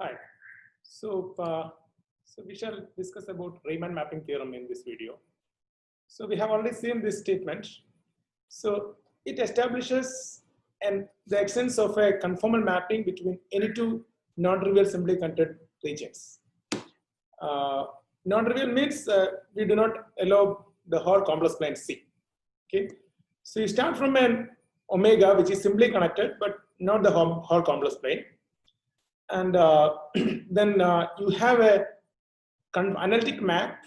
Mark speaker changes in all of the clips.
Speaker 1: Hi. So we shall discuss about Riemann mapping theorem in this video. So we have already seen this statement. So it establishes the existence of a conformal mapping between any two non-trivial simply connected regions. Non-trivial means we do not allow the whole complex plane C. Okay. So you start from an omega which is simply connected but not the whole complex plane. And then you have a analytic map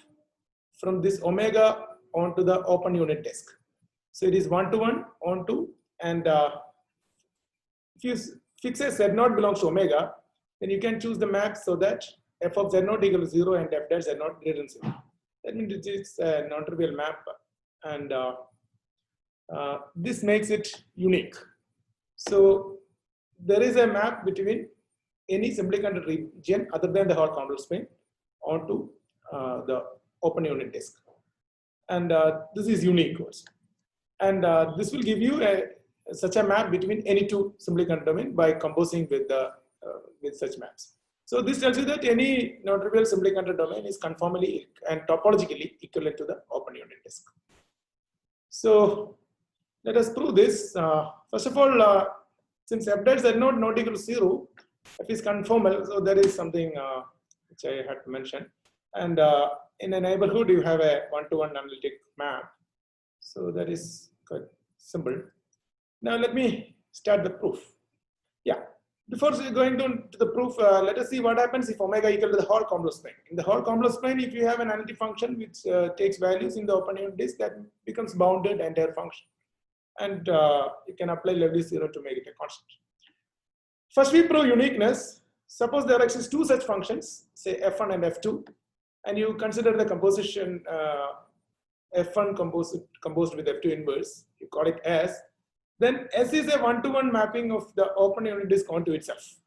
Speaker 1: from this omega onto the open unit disk. So it is 1-to-1 onto, and if you fix a z0 belongs to omega, then you can choose the map so that f of z0 equal to 0 and f dash z0 greater than 0. That means it is a non-trivial map, and this makes it unique. So there is a map between any simply connected region other than the whole complex plane onto the open unit disk, and this is unique also. And this will give you such a map between any two simply connected domain by composing with such maps. So this tells you that any non-trivial simply connected domain is conformally and topologically equivalent to the open unit disk. So let us prove this. First of all, since f dash z0 not equal to 0, f is conformal, so there is something which I had to mention. And in a neighborhood, you have a 1-to-1 analytic map. So that is quite simple. Now let me start the proof. Yeah. Before going to the proof, let us see what happens if omega equal to the whole complex plane. In the whole complex plane, if you have an analytic function which takes values in the open unit disk, that becomes bounded entire function. And you can apply Leibniz theorem to make it a constant. First, we prove uniqueness. Suppose there exist two such functions, say f1 and f2, and you consider the composition f1 composed with f2 inverse. You call it S. Then S is a 1-to-1 mapping of the open unit disk onto itself.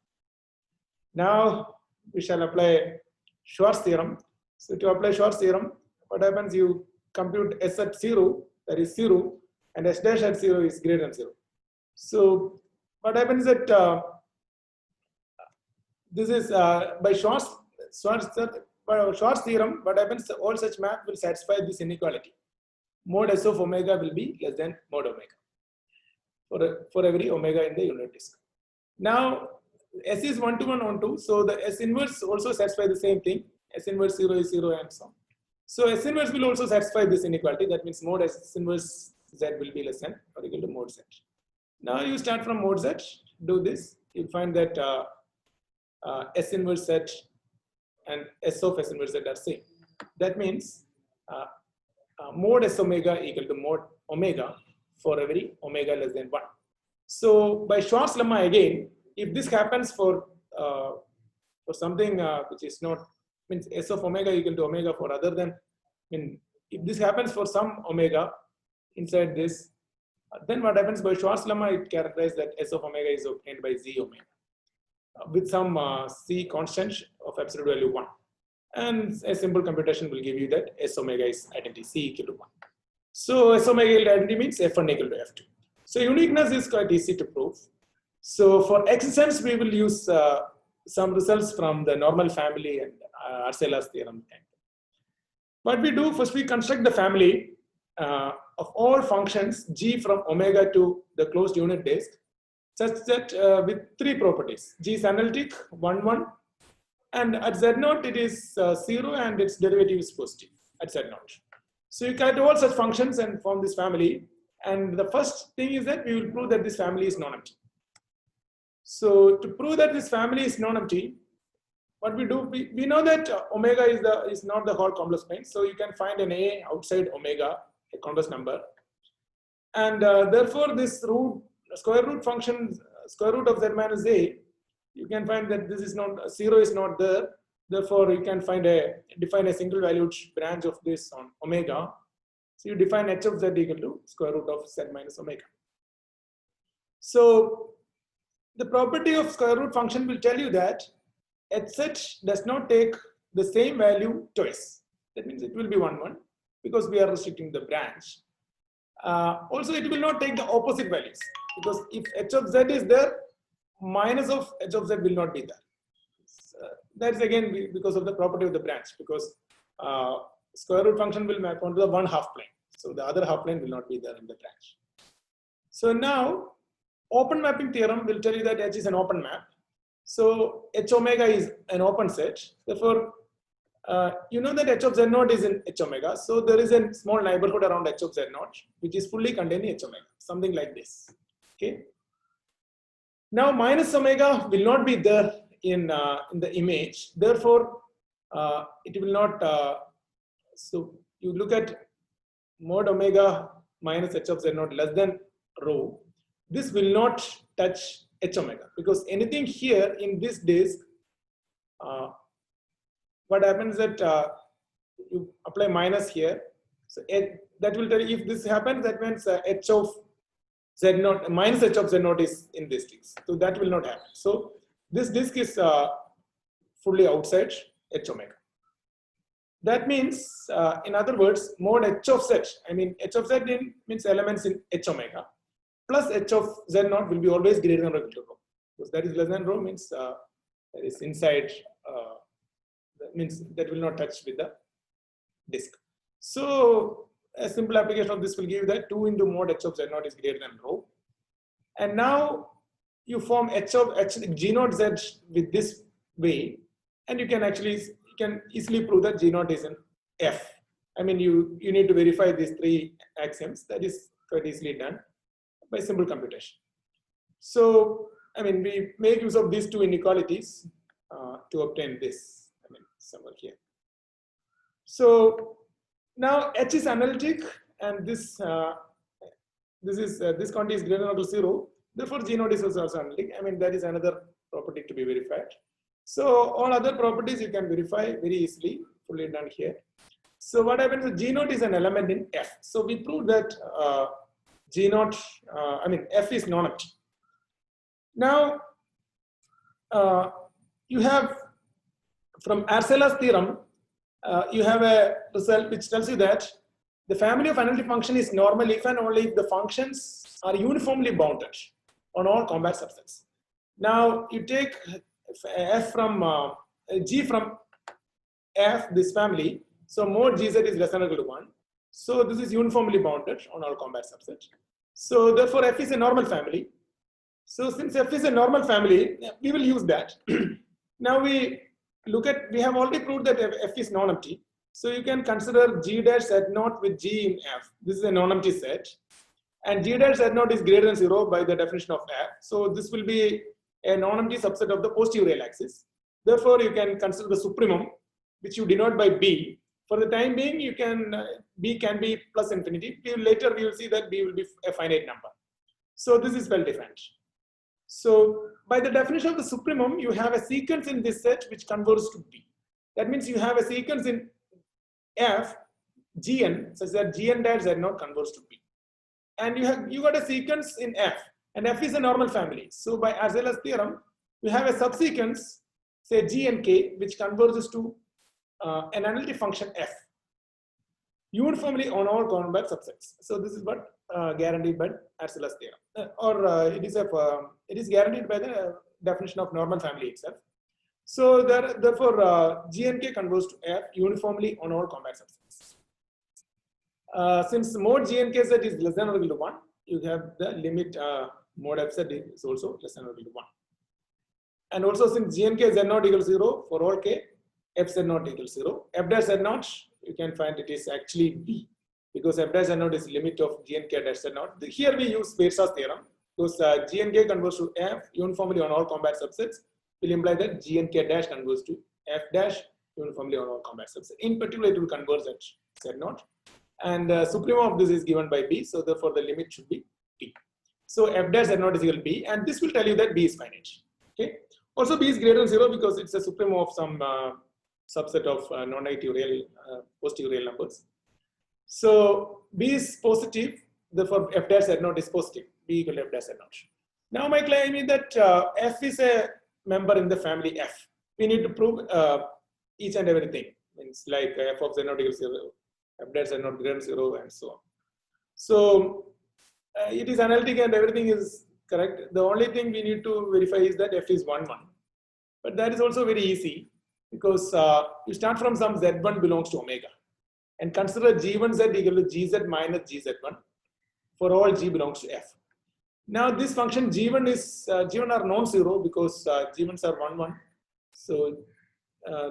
Speaker 1: Now we shall apply Schwarz theorem. So to apply Schwarz theorem, what happens? You compute S at 0, that is 0, and S dash at 0 is greater than 0. So what happens is that this is by Schwarz theorem, what happens? All such map will satisfy this inequality. Mod S of omega will be less than mod omega for every omega in the unit disk. Now S is 1-to-1 onto, so the S inverse also satisfies the same thing. S inverse 0 is 0 and so on. So S inverse will also satisfy this inequality. That means mod S inverse Z will be less than or equal to mod Z. Now you start from mod Z, do this, you'll find that S inverse Z and S of S inverse Z are same. That means mod S omega equal to mod omega for every omega less than 1. So by Schwarz lemma again, if this happens for something which is not, means S of omega equal to omega for other than, if this happens for some omega inside this, then what happens by Schwarz lemma, it characterizes that S of omega is obtained by Z omega with some C constant of absolute value 1. And a simple computation will give you that S omega is identity C equal to 1. So S omega equal to identity means F1 equal to F2. So uniqueness is quite easy to prove. So for existence, we will use some results from the normal family and Arcela's theorem. What we do, first we construct the family of all functions G from omega to the closed unit disk, such that with three properties. G is analytic, 1-1, and at Z0 it is 0 and its derivative is positive at Z0. So you calculate all such functions and form this family. And the first thing is that we will prove that this family is non-empty. So to prove that this family is non-empty, what we do, we know that omega is not the whole complex plane. So you can find an A outside omega, a complex number. And therefore this square root function, square root of Z minus A, you can find that this is not, 0 is not there. Therefore, you can define a single valued branch of this on omega. So you define h of z equal to square root of z minus omega. So the property of square root function will tell you that hz does not take the same value twice. That means it will be 1-1 because we are restricting the branch. Also, it will not take the opposite values because if h of z is there, minus of h of z will not be there. that's again because of the property of the branch, because square root function will map onto the one half plane. So the other half plane will not be there in the branch. So now open mapping theorem will tell you that H is an open map. So H omega is an open set. Therefore, you know that H of Z naught is in H omega. So there is a small neighborhood around H of Z naught, which is fully contained in H omega, something like this. Okay. Now minus omega will not be there in the image. Therefore, it will not. So you look at mod omega minus H of Z naught less than rho. This will not touch H omega, because anything here in this disk, what happens that you apply minus here. So that will tell you if this happens, that means H of Z naught minus H of Z naught is in this disk. So that will not happen. So this disk is fully outside H omega. That means, in other words, mod H of Z, I mean H of Z means elements in H omega, plus H of Z naught will be always greater than or equal to rho. Because that is less than rho means that is inside, that means that will not touch with the disk. So a simple application of this will give that 2 into mod H of Z naught is greater than rho. And now you form G naught Z with this way, and you can easily prove that G naught is in F. I mean, you need to verify these 3 axioms. That is quite easily done by simple computation. So, I mean, we make use of these 2 inequalities to obtain this. I mean, somewhere here. So now H is analytic, and this quantity is greater than or equal to 0. Therefore, G naught is also analytic. I mean, that is another property to be verified. So all other properties you can verify very easily, fully done here. So what happens is G naught is an element in F. So we proved that G naught, I mean F is non-empty. Now you have from Arcela's theorem, you have a result which tells you that the family of analytic function is normal if and only if the functions are uniformly bounded on all compact subsets. Now you take F from G from F, this family. So mod Gz is less than or equal to 1. So this is uniformly bounded on all compact subsets. So therefore F is a normal family. So since F is a normal family, we will use that. Now we have already proved that F is non-empty. So you can consider G dash Z naught with G in F. This is a non-empty set. And G dash Z naught is greater than 0 by the definition of F. So this will be a non-empty subset of the positive real axis. Therefore, you can consider the supremum, which you denote by B. For the time being, you can B can be plus infinity. Later, we will see that B will be a finite number. So this is well defined. So by the definition of the supremum, you have a sequence in this set which converges to B. That means you have a sequence in F, Gn, such that Gn dash Z naught converges to B. And you got a sequence in F, and F is a normal family. So by Arcela's theorem, you have a subsequence, say G and K, which converges to an analytic function F, uniformly on all compact subsets. So this is what guaranteed by Arcela's theorem, it is guaranteed by the definition of normal family itself. So therefore, G and K converges to F uniformly on all compact subsets. Since mod G and K Z is less than or equal to 1, you have the limit mod F Z is also less than or equal to 1. And also since G and K Z naught equals 0 for all K, F Z naught equals 0. F dash Z naught, you can find it is actually B, because F dash Z naught is limit of G and K dash Z naught. Here we use Pearson's theorem, because G and K converges to F uniformly on all compact subsets will imply that G and K dash converges to F dash uniformly on all compact subsets. In particular, it will converge at Z naught. And supremum of this is given by B, so therefore the limit should be B. So F dash Z naught is equal to B, and this will tell you that B is finite. Okay. Also, B is greater than 0 because it's a supremum of some subset of non-negative real, positive real numbers. So B is positive, therefore F dash Z naught is positive. B equal to F dash Z naught. Now my claim is that F is a member in the family F. We need to prove each and everything. It's like F of Z naught equals 0, F dash Z naught greater than 0, and so on. So it is analytic and everything is correct. The only thing we need to verify is that F is 1, 1. But that is also very easy because you start from some z1 belongs to omega and consider g1z equal to gz minus gz1 for all g belongs to f. Now this function g1 is g1 are non-zero because g1s are 1 1. So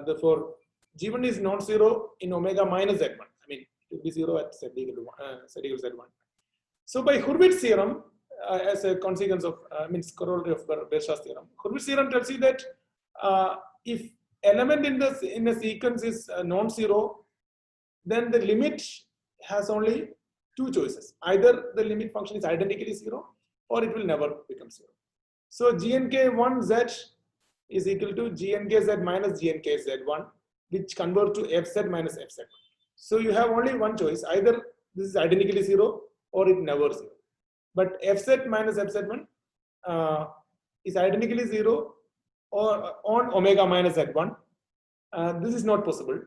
Speaker 1: therefore g1 is non-zero in omega minus z1. I mean it will be 0 at z equal to z1. So by Hurwitz's theorem, as a consequence of means corollary of Bersha's theorem, Hurwitz's theorem tells you that if element in a sequence is non-zero, then the limit has only two choices. Either the limit function is identically zero, or it will never become zero. So gnk1z is equal to gnkz minus gnkz1, which converts to fz minus fz. So you have only one choice: either this is identically zero, or it never zero. But fz minus fz1 is identically zero or on omega minus z1. This is not possible.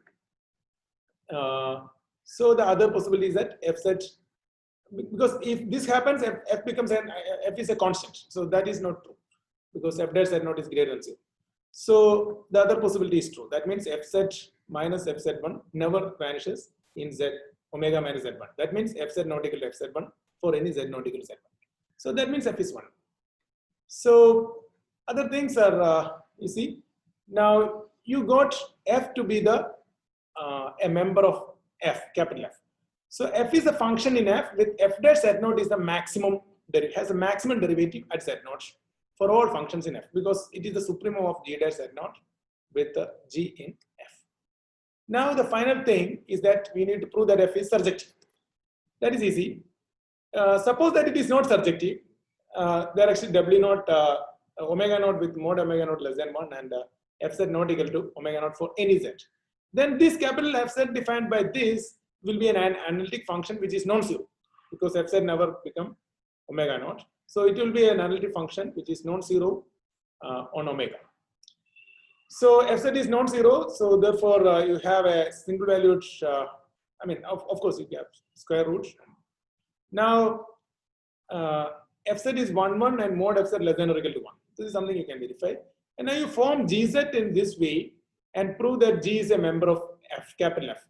Speaker 1: So the other possibility is that fz, because if this happens, f becomes f is a constant. So that is not true because f dash z0 is greater than 0. So the other possibility is true. That means fz minus fz1 never vanishes in z omega minus z1. That means fz not equal to fz1 for any z not equal to z1. So that means f is 1. So other things are, you see, now you got f to be the a member of f, capital F. So f is a function in f with f dash z0 is the maximum, has a maximum derivative at z0 for all functions in f because it is the supremum of g dash z0 with g in f. Now the final thing is that we need to prove that f is surjective. That is easy. Suppose that it is not surjective. There are actually w naught, omega naught with mod omega naught less than 1 and fz not equal to omega naught for any z. Then this capital fz defined by this will be an analytic function which is non-zero because fz never become omega naught. So it will be an analytic function which is non-zero on omega. So fz is non-zero, so therefore you have a single valued, I mean of course you have square root. Now fz is 1 1 and mod fz less than or equal to 1. This is something you can verify. And now you form gz in this way and prove that g is a member of f, capital F.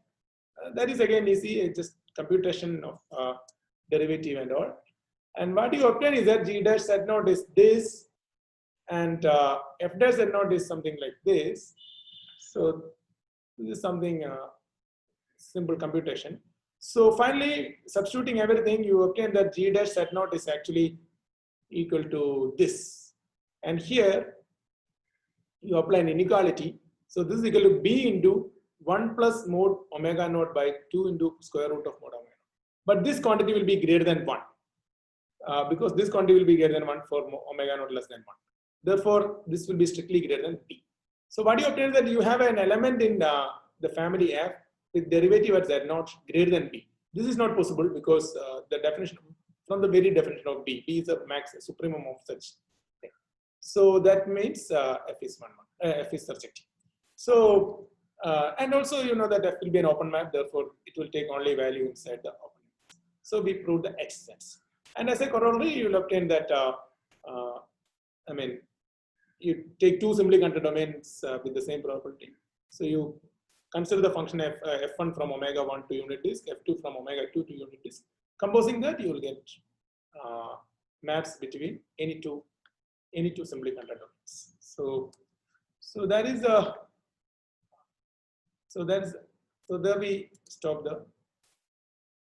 Speaker 1: That is again easy, just computation of derivative and all. And what you obtain is that g dash z0 is this and f dash z0 is something like this. So this is something simple computation. So finally, substituting everything, you obtain that g dash z0 is actually equal to this. And here you apply an inequality. So this is equal to b into 1 plus mod omega naught by 2 into square root of mod omega. But this quantity will be greater than 1 because this quantity will be greater than 1 for omega naught less than 1. Therefore, this will be strictly greater than b. So what you obtain is that you have an element in the family f with derivative at z0 greater than b. This is not possible because the definition, from the very definition of b is a max supremum of such thing. So that means f is f is surjective. So and also you know that f will be an open map, therefore it will take only value inside the open map. So we prove the H sets. And as a corollary, you will obtain that I mean you take two simply contour domains with the same property. So you consider the function f1 from omega 1 to unit disk, f2 from omega 2 to unit disk. Composing that, you will get maps between any two simply contour domains. So that is so there we stop the